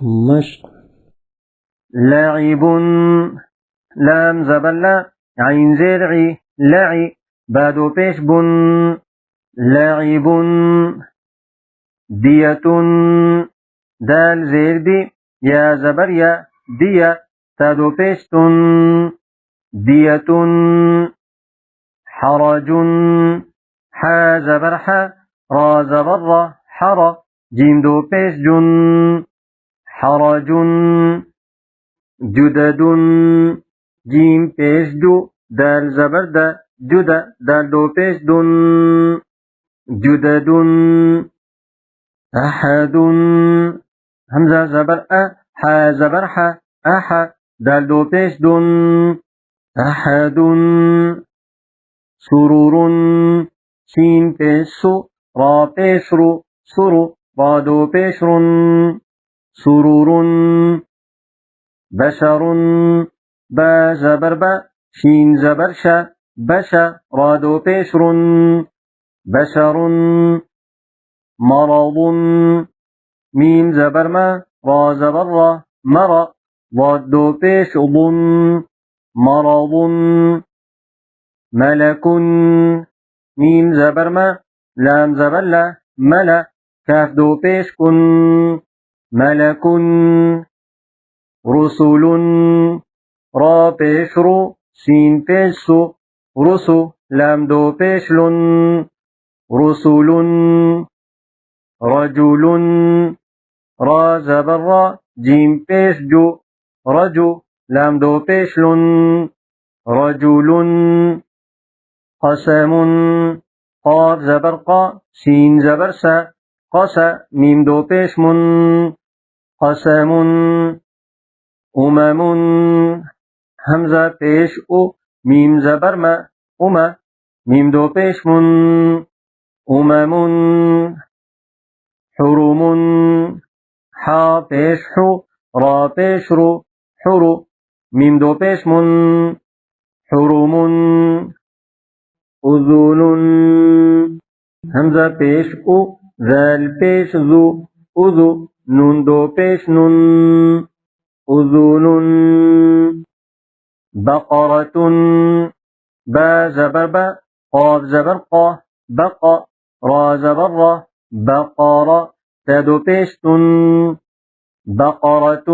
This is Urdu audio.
مشق. لعب لام زبر لا عين زير عي لعي بادو پیش بن لعب دية دال زير دي يا زبر يا دية تادو پیش تن دية حرج حا زبر حا را زبر را حر جيم دو پیش جن حرج جدد جيم پیش جو دال زبر دا جدا دال دو پیش دن جدد أحد همزة زبر أ حا زبر حا أحا دال دو پیش دن أحد سرور سين پیش سو را پیش رو سرو را دو پیش رن سرور بشر با زبر با شين زبر شا بشا را دو پیش رن بشر مرض ميم زبر ما را زبر را مرا ضاد دو پیش ضن مرض ملك ميم زبر ما لام زبر لا ملا كاف دو پیش كن ملك رسل را پیش رو سين پیش سو رسو لام دو پیش لن رسل رجل را زبر را جيم پیش جو رجو لام دو پیش لن رجل قسم قاف زبر قا سين زبر سا قسا ميم دو پیش من قسم همزة پیش او ميم زبر ما أما ميم دو پیش من حرم حا پیش حو را پیش رو حرو ميم دو پیش من حرم أذن همزة پیش او ذال پیش ذو أذو نون دو پیش نون أذن بقرة با زبر با قاف زبر قا بقى را زبر را بقرة تدو پیش تن بقرة